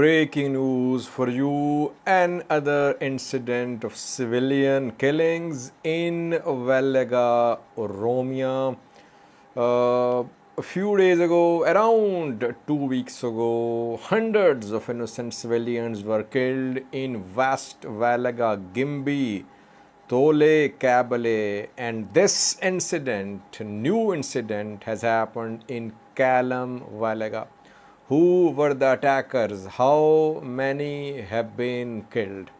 breaking news for you. Another incident of civilian killings in Wellega, Oromia. A few days ago, around 2 weeks ago, hundreds of innocent civilians were killed in West Wellega, Gimbi, Tole, Kabale, and this incident, new incident, has happened in Kellem Wellega. Who were the attackers? How many have been killed?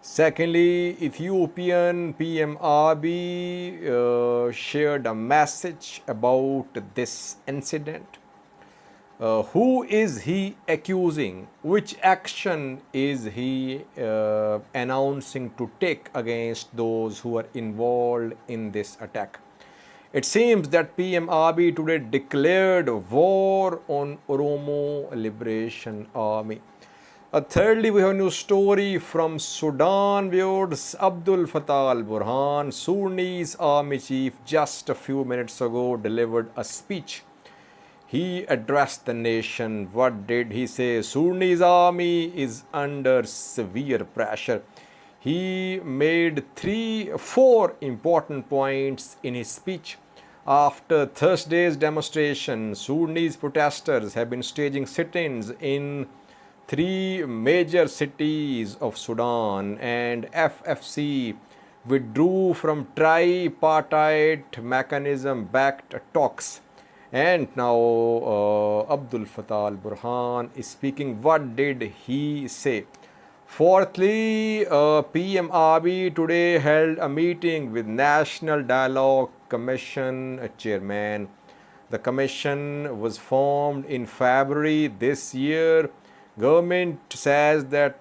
Secondly, Ethiopian PM Abiy shared a message about this incident. Who is he accusing? Which action is he announcing to take against those who are involved in this attack? It seems that PM Abiy today declared war on Oromo Liberation Army. Thirdly, we have a new story from Sudan, viewers. Abdul Fattah al-Burhan, Sudanese army chief, just a few minutes ago delivered a speech. He addressed the nation. What did he say? Sudanese army is under severe pressure. He made 4 important points in his speech. After Thursday's demonstration, Sudanese protesters have been staging sit-ins in 3 major cities of Sudan, and FFC withdrew from tripartite mechanism-backed talks. And now Abdul Fattah al-Burhan is speaking. What did he say? Fourthly, PM Abiy today held a meeting with National Dialogue Commission chairman. The commission was formed in February this year. Government says that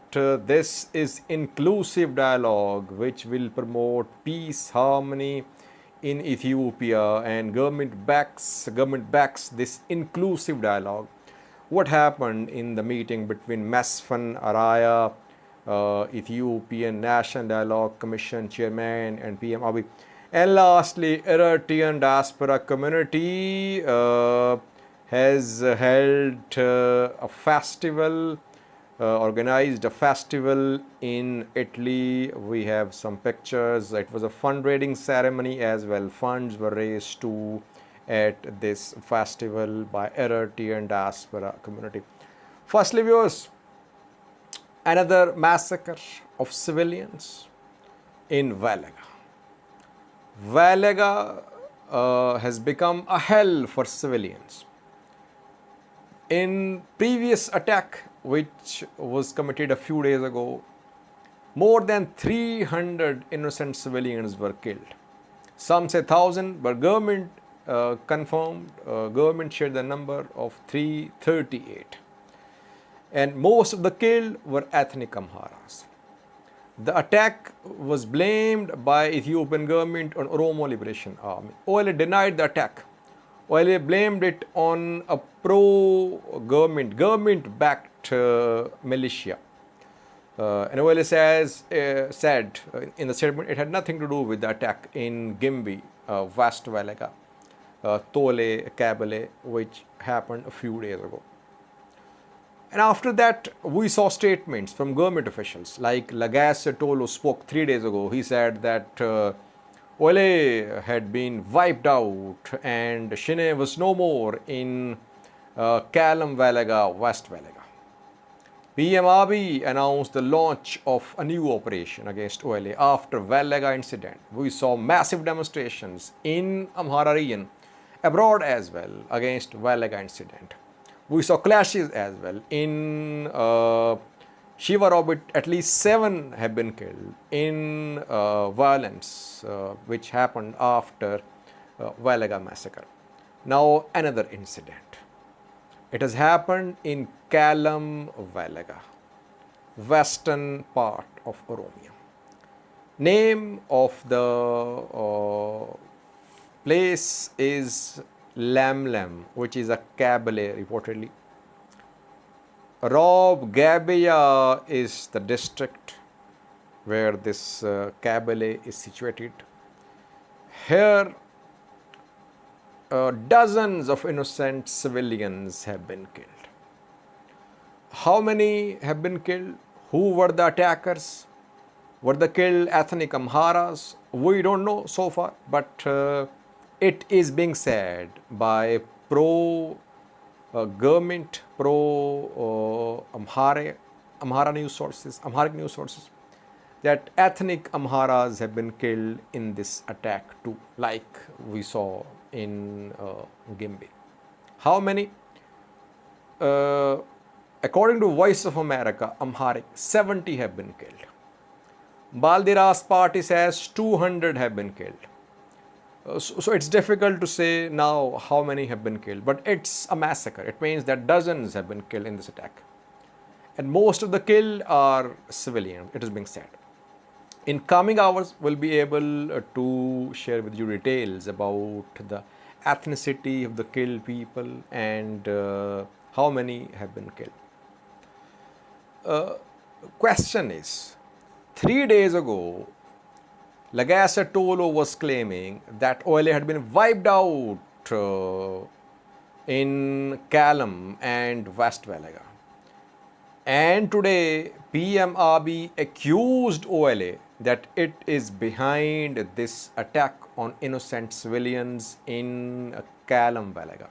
this is inclusive dialogue which will promote peace, harmony in Ethiopia, and government backs this inclusive dialogue. What happened in the meeting between Masfan Araya, Ethiopian National Dialogue Commission chairman, and PM Abiy? And lastly, Eritrean diaspora community has held a festival, organized a festival in Italy. We have some pictures. It was a fundraising ceremony as well. Funds were raised too at this festival by Eritrean diaspora community. Firstly, viewers, another massacre of civilians in Wellega. Wellega has become a hell for civilians. In previous attack, which was committed a few days ago, more than 300 innocent civilians were killed. Some say 1,000, but government confirmed, government shared the number of 338. And most of the killed were ethnic Amharas. The attack was blamed by Ethiopian government on Oromo Liberation Army. OLA denied the attack. OLA blamed it on a pro-government, government-backed militia. And OLA said in the statement it had nothing to do with the attack in Gimbi, West Wellega, Tole, Kabale, which happened a few days ago. And after that, we saw statements from government officials like Lagasse Tolo spoke 3 days ago. He said that OLA had been wiped out and Shine was no more in Kellem Wellega, West Wellega. PM Abiy announced the launch of a new operation against OLA after Wellega incident. We saw massive demonstrations in Amhara region, abroad as well, against Wellega incident. We saw clashes as well. In Shiva Robit, at least 7 have been killed in violence which happened after Wellega massacre. Now another incident. It has happened in Kellem Wellega, western part of Oromia. Name of the place is Lamlam, which is a Kabale reportedly. Rob Gabia is the district where this Kabale is situated. Here, dozens of innocent civilians have been killed. How many have been killed? Who were the attackers? Were they killed ethnic Amharas? We don't know so far, but it is being said by pro government, pro Amharic news sources, that ethnic Amharas have been killed in this attack too, like we saw in Gimbi. How many? According to Voice of America, Amharic, 70 have been killed. Baldiras party says 200 have been killed. So it's difficult to say now how many have been killed, but it's a massacre. It means that dozens have been killed in this attack. And most of the killed are civilians, it is being said. In coming hours, we'll be able to share with you details about the ethnicity of the killed people and how many have been killed. Question is, 3 days ago, Lagasse was claiming that OLA had been wiped out in Kellem and West Wellega. And today, PM Abiy accused OLA that it is behind this attack on innocent civilians in Kellem Wellega.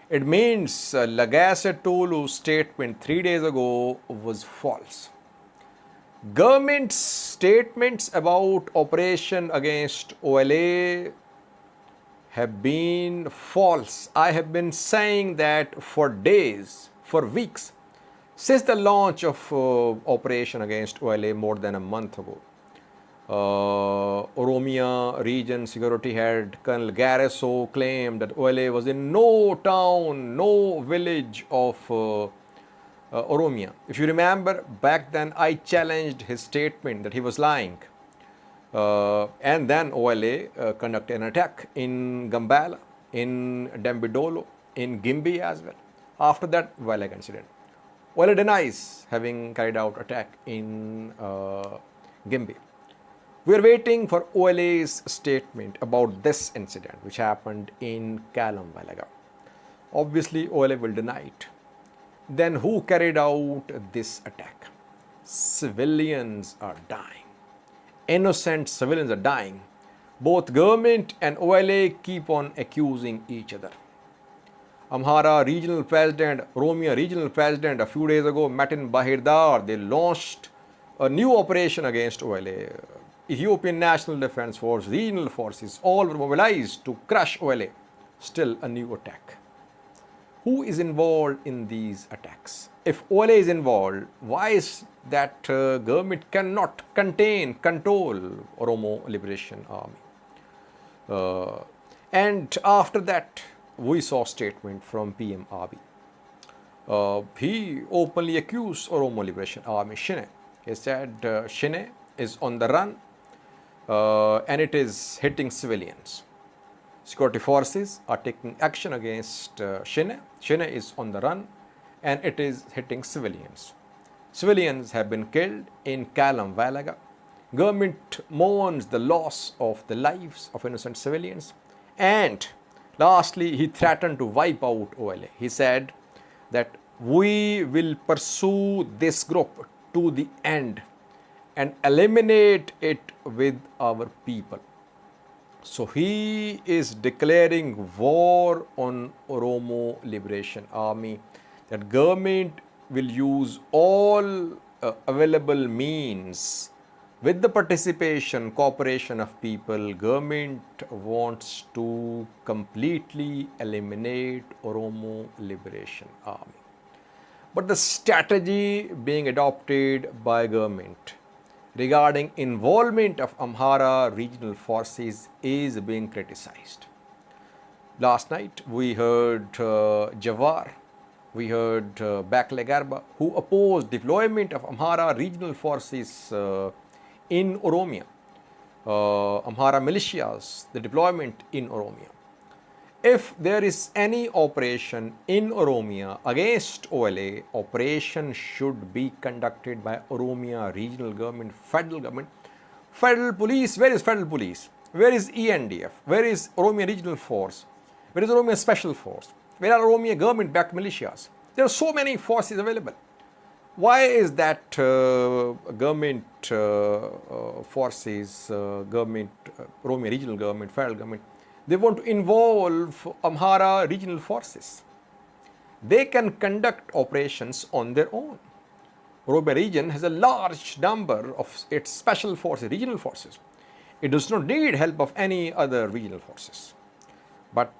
It means Lagasse statement 3 days ago was false. Government's statements about operation against OLA have been false. I have been saying that for days, for weeks, since the launch of operation against OLA more than a month ago. Oromia region security head Colonel Garreso claimed that OLA was in no town, no village of Oromia. If you remember, back then I challenged his statement that he was lying. And then OLA conducted an attack in Gambela, in Dambidolo, in Gimbi as well. After that, Wellega incident. OLA denies having carried out attack in Gimbi. We are waiting for OLA's statement about this incident which happened in Kellem Wellega. Obviously, OLA will deny it. Then who carried out this attack? Civilians are dying. Innocent civilians are dying. Both government and OLA keep on accusing each other. Amhara regional president, Oromia regional president a few days ago met in Bahirdar. They launched a new operation against OLA. Ethiopian National Defense Force, regional forces, all were mobilized to crush OLA. Still a new attack. Who is involved in these attacks? If OLA is involved, why is that government cannot control Oromo Liberation Army? And after that, we saw a statement from PM Abiy. He openly accused Oromo Liberation Army, Shine. He said Shine is on the run and it is hitting civilians. Security forces are taking action against Shine. Shine is on the run and it is hitting civilians. Civilians have been killed in Kellem Wellega. Government mourns the loss of the lives of innocent civilians. And lastly, he threatened to wipe out OLA. He said that we will pursue this group to the end and eliminate it with our people. So he is declaring war on Oromo Liberation Army, that government will use all available means with the participation, cooperation of people. Government wants to completely eliminate Oromo Liberation Army. But the strategy being adopted by government regarding involvement of Amhara regional forces is being criticized. Last night we heard Jawar, we heard Bakle Garba, who opposed deployment of Amhara regional forces in Oromia, Amhara militias, the deployment in Oromia. If there is any operation in Oromia against OLA, operation should be conducted by Oromia regional government, federal government. Federal police, where is federal police? Where is ENDF? Where is Oromia regional force? Where is Oromia special force? Where are Oromia government backed militias? There are so many forces available. Why is that government forces, Oromia regional government, federal government, they want to involve Amhara regional forces? They can conduct operations on their own. Oromia region has a large number of its special forces, regional forces. It does not need help of any other regional forces. But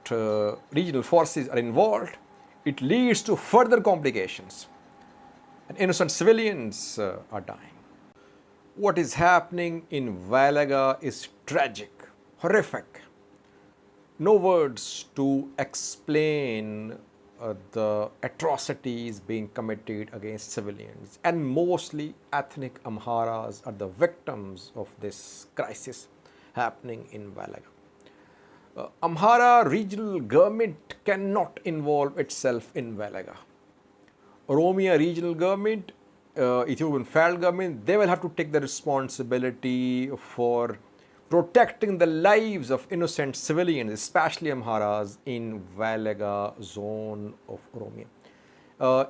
regional forces are involved. It leads to further complications. And innocent civilians are dying. What is happening in Wellega is tragic, horrific. No words to explain the atrocities being committed against civilians, and mostly ethnic Amharas are the victims of this crisis happening in Wellega. Amhara regional government cannot involve itself in Wellega. Oromia regional government, Ethiopian federal government, they will have to take the responsibility for protecting the lives of innocent civilians, especially Amharas, in Wellega zone of Oromia.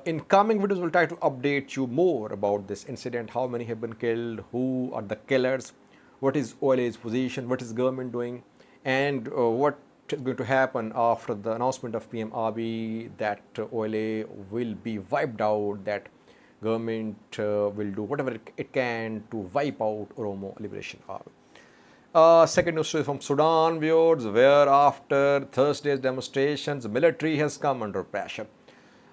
In coming videos, we'll try to update you more about this incident, how many have been killed, who are the killers, what is OLA's position, what is government doing, and what is going to happen after the announcement of PM Abiy that OLA will be wiped out, that government will do whatever it can to wipe out Oromo Liberation Army. Second news story from Sudan, viewers, where after Thursday's demonstrations, military has come under pressure.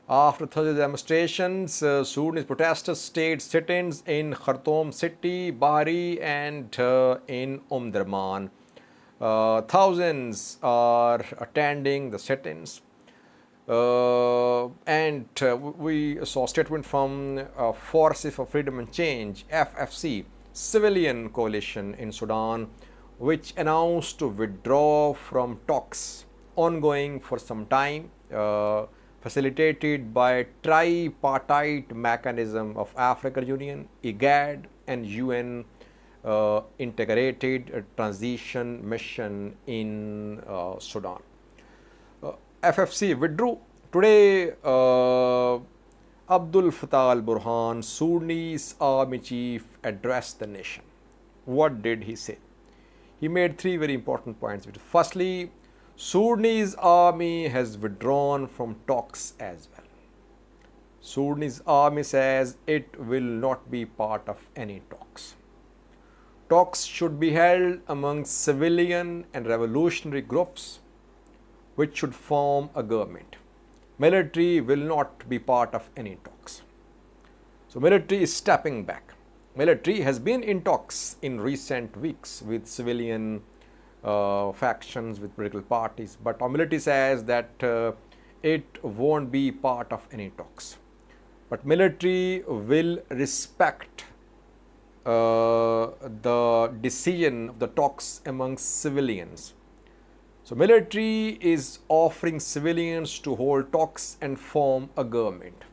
After Thursday's demonstrations, Sudanese protesters staged sit-ins in Khartoum city, Bahri, and in Omdurman. Thousands are attending the sit-ins. And we saw a statement from Forces for Freedom and Change, FFC, civilian coalition in Sudan, which announced to withdraw from talks ongoing for some time, facilitated by tripartite mechanism of African Union, IGAD, and UN integrated transition mission in Sudan. FFC withdrew. Today, Abdul Fattah al-Burhan, Sudanese army chief, addressed the nation. What did he say? He made three very important points. Firstly, Sudanese army has withdrawn from talks as well. Sudanese army says it will not be part of any talks. Talks should be held among civilian and revolutionary groups which should form a government. Military will not be part of any talks. So military is stepping back. Military has been in talks in recent weeks with civilian factions, with political parties, but our military says that it won't be part of any talks. But military will respect the decision of the talks among civilians. So military is offering civilians to hold talks and form a government.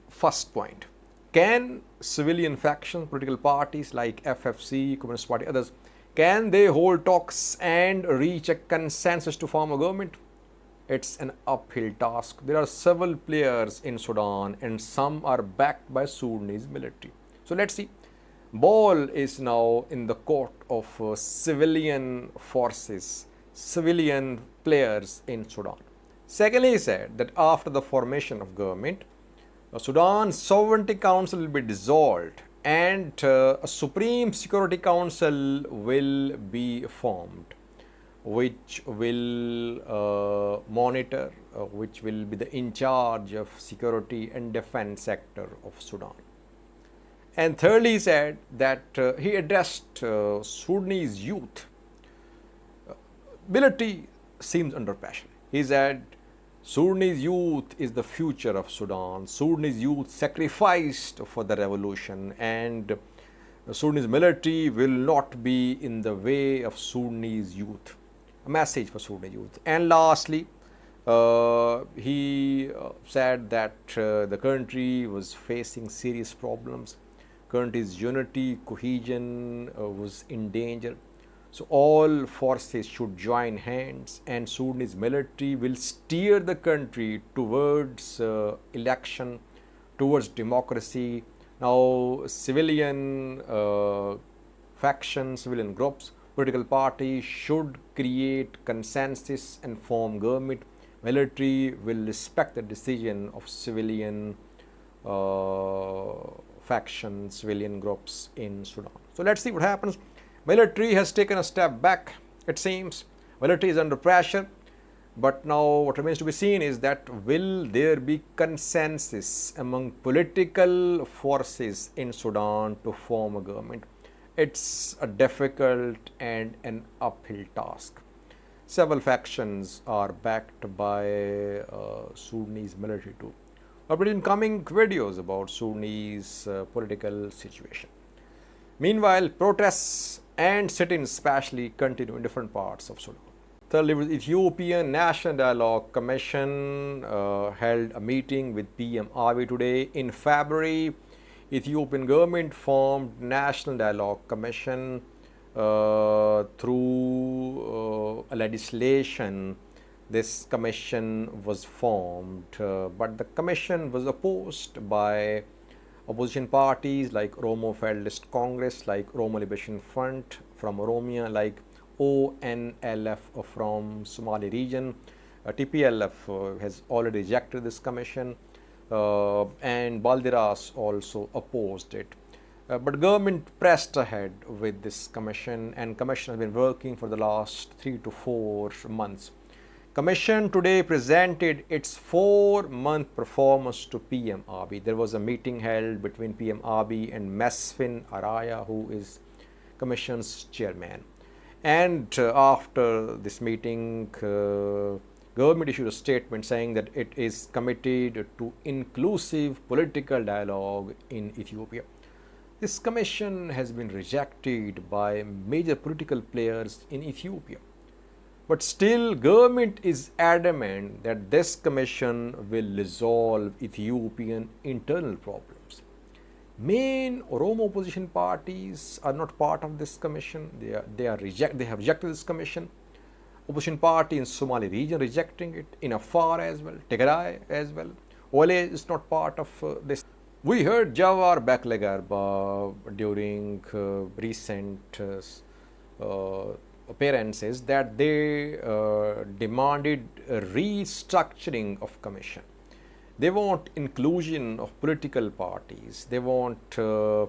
First point. Can civilian factions, political parties like FFC, Communist Party, others, can they hold talks and reach a consensus to form a government? It's an uphill task. There are several players in Sudan and some are backed by Sudanese military. So let's see. Ball is now in the court of civilian forces, civilian players in Sudan. Secondly, he said that after the formation of government, Sudan's Sovereignty Council will be dissolved and a Supreme Security Council will be formed, which will monitor, which will be in charge of security and defense sector of Sudan. And thirdly, he said that he addressed Sudanese youth. Military seems under pressure. He said, Sudanese youth is the future of Sudan. Sudanese youth sacrificed for the revolution, and Sudanese military will not be in the way of Sudanese youth. A message for Sudanese youth. And lastly, he said that the country was facing serious problems. Country's unity, cohesion was in danger. So all forces should join hands, and Sudanese military will steer the country towards election, towards democracy. Now, civilian factions, civilian groups, political parties should create consensus and form government. Military will respect the decision of civilian factions, civilian groups in Sudan. So let's see what happens. Military has taken a step back, it seems. Military is under pressure. But now what remains to be seen is that will there be consensus among political forces in Sudan to form a government? It's a difficult and an uphill task. Several factions are backed by Sudanese military too. I'll be in coming videos about Sudanese political situation. Meanwhile, protests and sit-ins especially continue in different parts of Sudan. Thirdly, the Ethiopian National Dialogue Commission held a meeting with PM Abiy today. In February, Ethiopian government formed National Dialogue Commission through a legislation. This commission was formed, but the commission was opposed by opposition parties like Oromo Federalist Congress, like Oromo Liberation Front from Oromia, like ONLF from Somali region. TPLF has already rejected this commission, and Balderas also opposed it. But government pressed ahead with this commission, and commission has been working for the last 3 to 4 months. Commission today presented its 4-month performance to PM Abiy. There was a meeting held between PM Abiy and Mesfin Araya, who is commission's chairman. And after this meeting, government issued a statement saying that it is committed to inclusive political dialogue in Ethiopia. This commission has been rejected by major political players in Ethiopia. But still, government is adamant that this commission will resolve Ethiopian internal problems. Main Oromo opposition parties are not part of this commission. They have rejected this commission. Opposition party in Somali region rejecting it, in Afar as well, Tigray as well. OLA is not part of this. We heard Jawar Beklegarba during recent appearances that they demanded a restructuring of commission. They want inclusion of political parties. They want the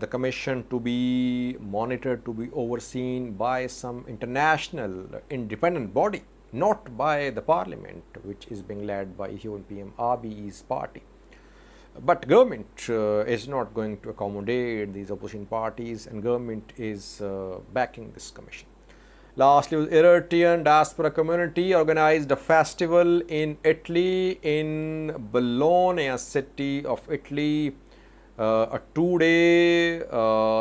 commission to be monitored, to be overseen by some international independent body, not by the parliament, which is being led by Ethiopian PM Abiy's party. But government is not going to accommodate these opposition parties, and government is backing this commission. Lastly, the Eritrean diaspora community organized a festival in Italy, in Bologna city of Italy. A 2-day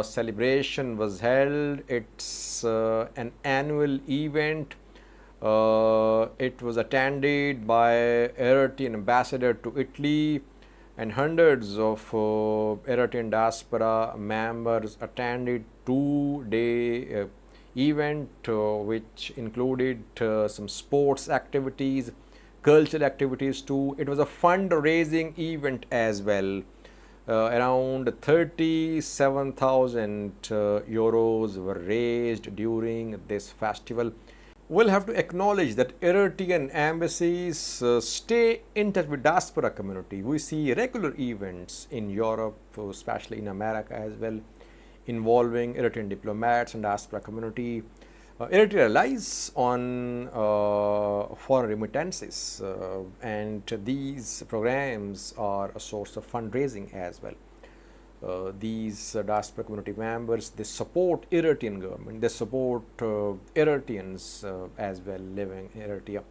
celebration was held. It's an annual event. It was attended by Eritrean ambassador to Italy, and hundreds of Eritrean diaspora members attended 2-day event, which included some sports activities, cultural activities too. It was a fundraising event as well. Around 37,000 euros were raised during this festival. We'll have to acknowledge that Eritrean embassies stay in touch with diaspora community. We see regular events in Europe, especially in America as well, involving Eritrean diplomats and diaspora community. Eritrea relies on foreign remittances, and these programs are a source of fundraising as well. These diaspora community members, they support Eritrean government, they support Eritreans as well living in Eritrea.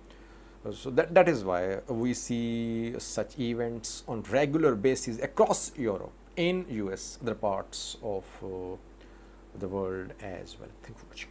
So that is why we see such events on regular basis across Europe, in US, other parts of the world as well. Thank you for watching.